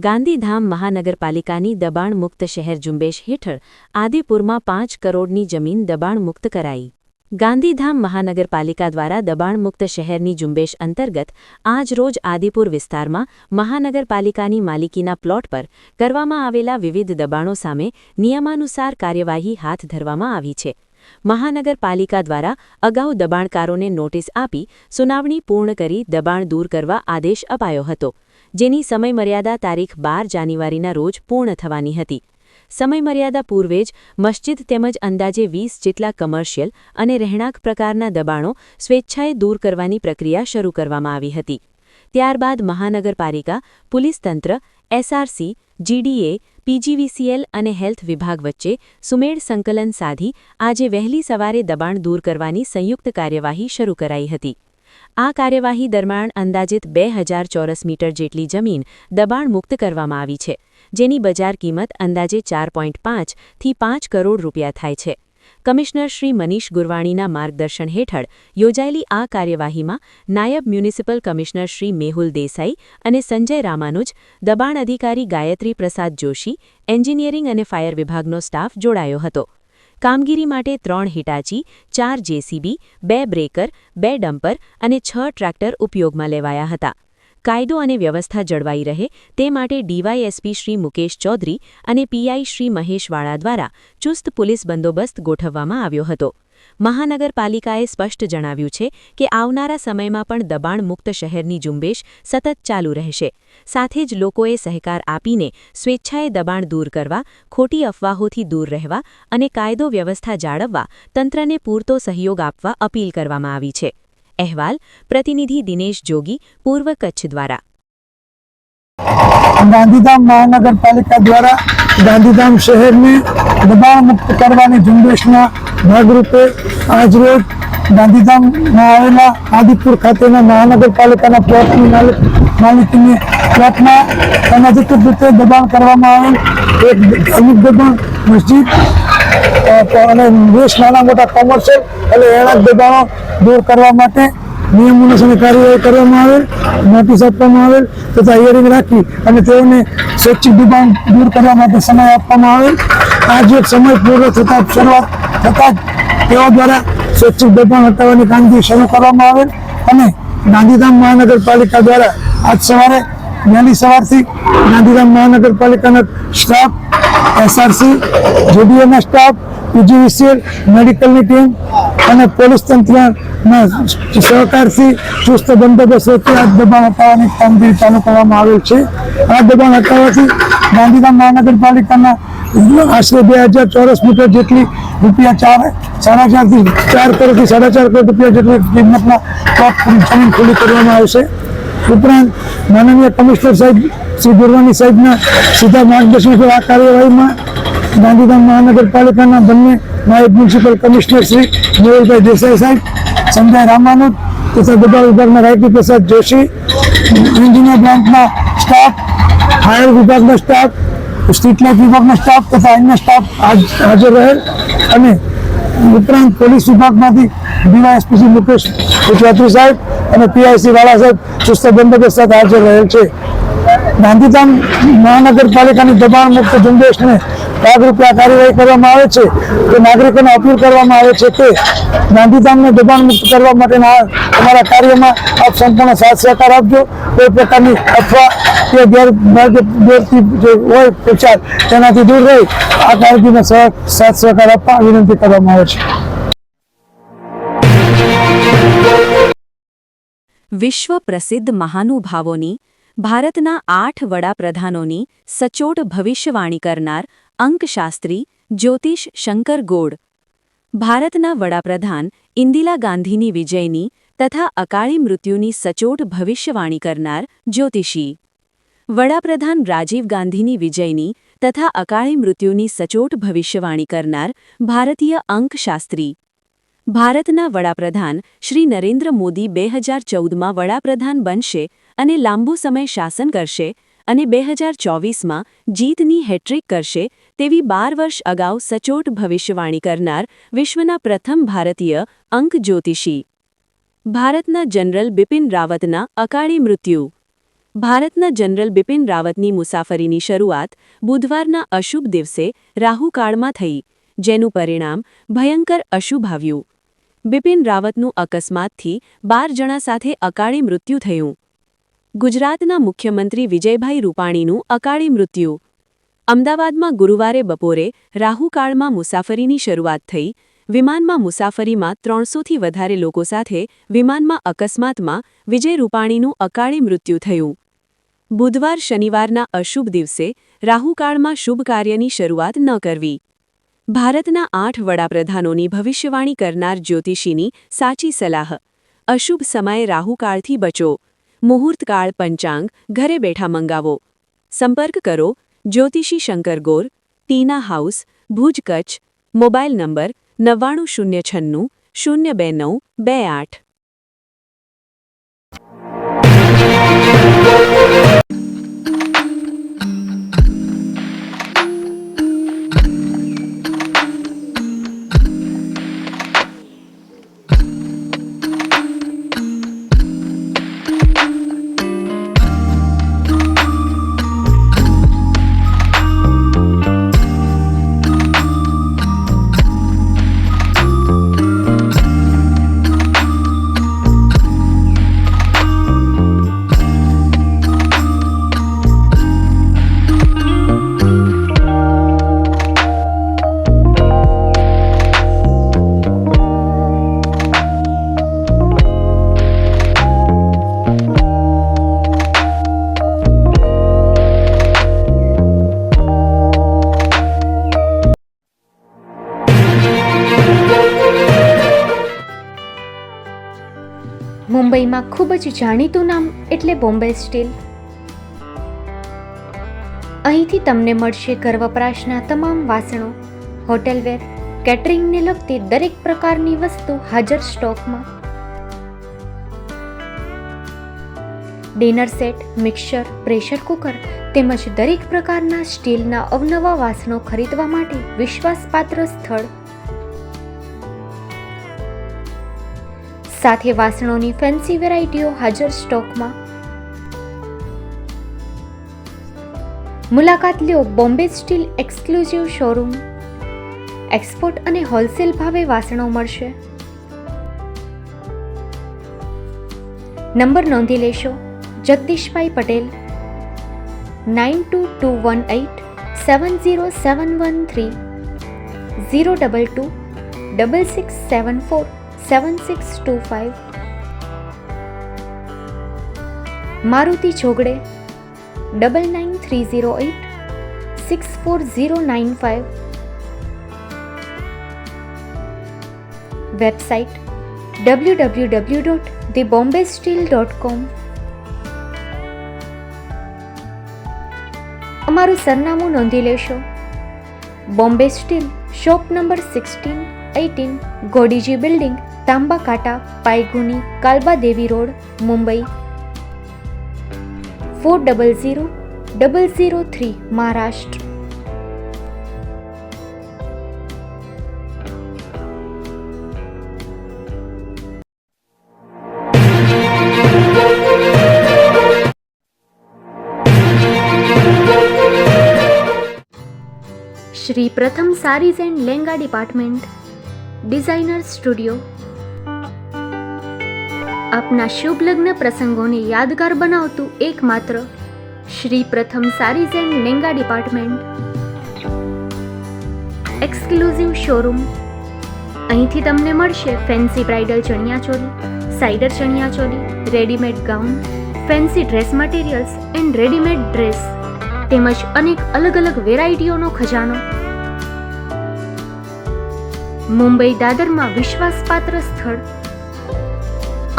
ગાંધીધામ મહાનગરપાલિકાની દબાણમુક્ત શહેર ઝુંબેશ હેઠળ આદિપુરમાં 5 કરોડની જમીન દબાણમુક્ત કરાઈ. ગાંધીધામ મહાનગરપાલિકા દ્વારા દબાણમુક્ત શહેરની ઝુંબેશ અંતર્ગત આજરોજ આદિપુર વિસ્તારમાં મહાનગરપાલિકાની માલિકીના પ્લોટ પર કરવામાં આવેલા વિવિધ દબાણો સામે નિયમાનુસાર કાર્યવાહી હાથ ધરવામાં આવી છે. મહાનગરપાલિકા દ્વારા અગાઉ દબાણકારોને નોટિસ આપી સુનાવણી પૂર્ણ કરી દબાણ દૂર કરવા આદેશ અપાયો હતો, જેની સમયમર્યાદા તારીખ 12 જાન્યુઆરીના રોજ પૂર્ણ થવાની હતી. સમયમર્યાદા પૂર્વે જ મસ્જિદ તેમજ અંદાજે 20 જેટલા કમર્શિયલ અને રહેણાંક પ્રકારના દબાણો સ્વેચ્છાએ દૂર કરવાની પ્રક્રિયા શરૂ કરવામાં આવી હતી. ત્યારબાદ મહાનગરપાલિકા, પોલીસ તંત્ર, એસઆરસી, જીડીએ, પીજીવીસીએલ અને હેલ્થ વિભાગ વચ્ચે સુમેળ સંકલન સાધી આજે વહેલી સવારે દબાણ દૂર કરવાની સંયુક્ત કાર્યવાહી શરૂ કરાઈ હતી. આ કાર્યવાહી દરમિયાન અંદાજિત 2000 ચોરસ મીટર જેટલી જમીન દબાણ મુક્ત કરવામાં આવી છે, જેની બજાર કિંમત અંદાજે 4.5 થી 5 કરોડ રૂપિયા થાય છે. કમિશનર શ્રી મનીષ ગુરવાણીના માર્ગદર્શન હેઠળ યોજાયેલી આ કાર્યવાહીમાં નાયબ મ્યુનિસિપલ કમિશનર શ્રી મેહુલ દેસાઈ અને સંજય રામાનુજ, દબાણ અધિકારી ગાયત્રી પ્રસાદ જોશી, એન્જિનિયરિંગ અને ફાયર વિભાગનો સ્ટાફ જોડાયો હતો. કામગીરી માટે 3 હિટાચી, 4 જેસીબી, 2 બ્રેકર, 2 ડમ્પર અને 6 ટ્રેક્ટર ઉપયોગમાં લેવાયા હતા. કાયદો અને વ્યવસ્થા જળવાઈ રહે તે માટે ડીવાયએસપી શ્રી મુકેશ ચૌધરી અને પીઆઈ શ્રી મહેશ વાળા દ્વારા ચુસ્ત પોલીસ બંદોબસ્ત ગોઠવવામાં આવ્યો હતો. મહાનગરપાલિકાએ સ્પષ્ટ જણાવ્યું છે કે આવનારા સમયમાં પણ દબાણ મુક્ત શહેરની ઝુંબેશ સતત ચાલુ રહેશે. સાથે જ લોકોએ સહકાર આપીને સ્વેચ્છાએ દબાણ દૂર કરવા, ખોટી અફવાહોથી દૂર રહેવા અને કાયદો વ્યવસ્થા જાળવવા તંત્રને પૂરતો સહયોગ આપવા અપીલ કરવામાં આવી છે. અહેવાલ પ્રતિનિધિ દિનેશ જોગી, પૂર્વ કચ્છ દ્વારા. ગાંધીધામ મહાનગરપાલિકા દ્વારા ગાંધીધામ શહેરને દબાણ મુક્ત કરવાની ઝુંબેશના ભાગરૂપે આજરોજ ગાંધીધામમાં આવેલા આદિપુર ખાતેના મહાનગરપાલિકાના પ્લોટની માલિકીની પ્લોટમાં અનધિકૃત રીતે દબાણ કરવામાં આવેલ એક ધાર્મિક દબાણ, મસ્જિદ અને 20 નાના મોટા કોમર્શિયલ અને રહેણાંક દબાણો દૂર કરવા માટે નિયમોની કાર્યવાહી કરવામાં આવેલ, નોટિસ આપવામાં આવેલ તથા હિયરિંગ રાખી અને તેઓને સ્વૈચ્છિક દબાણ દૂર કરવા માટે સમય આપવામાં આવેલ. આજે સમય પૂર્ણ શરૂઆત થતાં જ તેઓ દ્વારા સ્વૈચ્છિક દબાણ હટાવવાની કામગીરી શરૂ કરવામાં આવેલ અને ગાંધીધામ મહાનગરપાલિકા દ્વારા આજ સવારે વહેલી સવારથી ગાંધીધામ મહાનગરપાલિકાના સ્ટાફ, એસઆરસી, જીડીએના સ્ટાફ, પીજીવીસીએલ, મેડિકલની ટીમ અને પોલીસ તંત્રના સહકારથી ચુસ્ત બંદોબસ્ત વચ્ચે આ દબાણ હટાવવાની કામગીરી ચાલુ કરવામાં આવેલ છે. આ દબાણ હટાવવાથી ગાંધીધામ મહાનગરપાલિકાના આશરે 2000 ચોરસ મીટર જેટલી રૂપિયા 4.5 થી 4 કરોડથી 4.5 કરોડ રૂપિયા જેટલી કિંમતના પ્લોટ જમીન ખુલ્લી કરવામાં આવશે. ઉપરાંત માનનીય કમિશનર સાહેબ શ્રી ગુરવાની સાહેબના સીધા માર્ગદર્શન હેઠળ આ કાર્યવાહીમાં ગાંધીધામ મહાનગરપાલિકાના બંને નાયબ મ્યુનિસિપલ કમિશનર શ્રી મેહુલભાઈ દેસાઈ સાહેબ, સંજય રામાનુજ તથા દબાણ વિભાગના ગાયત્રી પ્રસાદ જોશી, એન્જિનિયર બ્રાન્ચના સ્ટાફ, ફાયર વિભાગના સ્ટાફ, સ્ટ્રીટ લાઇટ વિભાગના સ્ટાફ તથા અન્ય સ્ટાફ હાજર રહેલ અને ઉપરાંત પોલીસ વિભાગમાંથી ડીવાયએસપી શ્રી મુકેશ ચૌધરી સાહેબ અને પીઆઈસી વાળા સાહેબ ચુસ્ત બંદોબસ્ત સાથે હાજર રહેલ છે. ગાંધીધામ મહાનગરપાલિકાની દબાણ મુક્ત ઝુંબેશને ભાગરૂપે આ કાર્યવાહી કરવામાં આવે છે તો નાગરિકોને અપીલ કરવામાં આવે છે કે ગાંધીધામને દબાણ મુક્ત કરવા માટેના અમારા કાર્યમાં આપ સંપૂર્ણ સાથ સહકાર આપજો. કોઈ પ્રકારની અફવા કે ગેરથી જે હોય પ્રચાર તેનાથી દૂર રહી આ કામગીરીમાં સાથ સહકાર આપવા વિનંતી કરવામાં આવે છે. વિશ્વ પ્રસિદ્ધ મહાનુભાવોની, ભારતના 8 વડાપ્રધાનોની સચોટ ભવિષ્યવાણી કરનાર અંકશાસ્ત્રી જ્યોતિષ શંકર ગોડ, ભારતના વડાપ્રધાન ઇન્દિરા ગાંધીની વિજયની તથા અકાળી મૃત્યુની સચોટ ભવિષ્યવાણી કરનાર જ્યોતિષી, વડાપ્રધાન રાજીવ ગાંધીની વિજયની તથા અકાળી મૃત્યુની સચોટ ભવિષ્યવાણી કરનાર ભારતીય અંકશાસ્ત્રી, ભારતના વડાપ્રધાન શ્રી નરેન્દ્ર મોદી 2014માં વડાપ્રધાન બનશે અને લાંબુ સમય શાસન કરશે અને 2024માં જીતની હેટ્રિક કરશે તેવી 12 વર્ષ અગાઉ સચોટ ભવિષ્યવાણી કરનાર વિશ્વના પ્રથમ ભારતીય અંક જ્યોતિષી, ભારતના જનરલ બિપિન રાવતના અકાળી મૃત્યુ, ભારતના જનરલ બિપિન રાવતની મુસાફરીની શરૂઆત બુધવારના અશુભ દિવસે રાહુકાળમાં થઈ, જેનું પરિણામ ભયંકર અશુભ આવ્યું. બિપિન રાવતનું અકસ્માતથી 12 જણા સાથે અકાળે મૃત્યુ થયું. ગુજરાતના મુખ્યમંત્રી વિજયભાઈ રૂપાણીનું અકાળે મૃત્યુ. અમદાવાદમાં ગુરુવારે બપોરે રાહુકાળમાં મુસાફરીની શરૂઆત થઈ. વિમાનમાં મુસાફરીમાં 300થી વધારે લોકો સાથે વિમાનમાં અકસ્માતમાં વિજય રૂપાણીનું અકાળે મૃત્યુ થયું. બુધવાર શનિવારના અશુભ દિવસે રાહુકાળમાં શુભ કાર્યની શરૂઆત ન કરવી. ભારતના 8 વડાપ્રધાનોની ભવિષ્યવાણી કરનાર જ્યોતિષીની સાચી સલાહ. અશુભ સમયે રાહુકાળથી બચો. મુહૂર્તકાળ પંચાંગ ઘરે બેઠા મંગાવો. સંપર્ક કરો જ્યોતિષી Shankar Gor, Tina house, Bhuj, Kutch. Mobile number 9906 02928. મુંબઈમાં ખૂબ જ જાણીતું નામ એટલે બોમ્બે સ્ટીલ. અહીંથી તમને મળશે ઘર વપરાશના તમામ વાસણો, હોટેલવેર, કેટરિંગને લગતી દરેક પ્રકારની વસ્તુ હાજર સ્ટોકમાં. Dinner set, mixer, pressure cooker તેમજ દરેક પ્રકારના સ્ટીલના અવનવા વાસણો ખરીદવા માટે વિશ્વાસપાત્ર સ્થળ. સાથે વાસણોની ફેન્સી વેરાયટીઓ હાજર સ્ટોકમાં. મુલાકાત લ્યો Bombay steel exclusive showroom. Export અને હોલસેલ ભાવે વાસણો મળશે. નંબર નોંધી લેશો. જગદીશભાઈ પટેલ 9221870713 022 6674 7625. મારુતિ જોગડે 9930864095. Website www.thebombasteel.com. અમારું સરનામું નોંધી લેશો. Bombay steel, shop number 16-18, Godiji building, Tamba Kanta, Paydhuni, Kalba Devi road, Mumbai 400003, Maharashtra. Shri Pratham sarees and langa department, designer studio. આપના શુભ લગ્ન પ્રસંગોને યાદગાર બનાવતું એકમાત્ર Shri Pratham sarees and langa department. Exclusive showroom. અહીંથી તમને મળશે fancy bridal chaniya choli, cider chaniya choli, readymade gown, fancy dress materials and readymade dress તેમજ અનેક અલગ અલગ વેરાયટીઓનો ખજાનો. મુંબઈ દાદરમાં વિશ્વાસપાત્ર સ્થળ.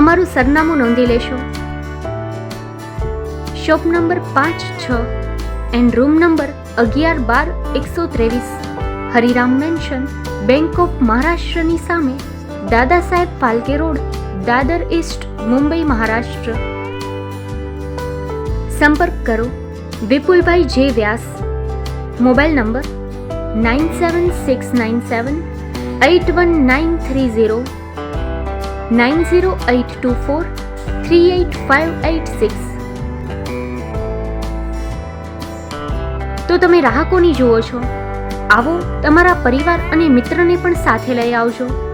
અમારું સરનામું નોંધી લેશો. Shop number 5-6 and room number 11-12-123, Hariram mansion, bank of મહારાષ્ટ્રની સામે, દાદા સાહેબ ફાલ્કે રોડ, દાદર ઈસ્ટ, મુંબઈ, મહારાષ્ટ્ર. સંપર્ક કરો વિપુલભાઈ જે વ્યાસ. Mobile number 9769781930, 9082438586. તો તમે રાહ કોની જુઓ છો? આવો, તમારા પરિવાર અને મિત્રને પણ સાથે લઈ આવજો.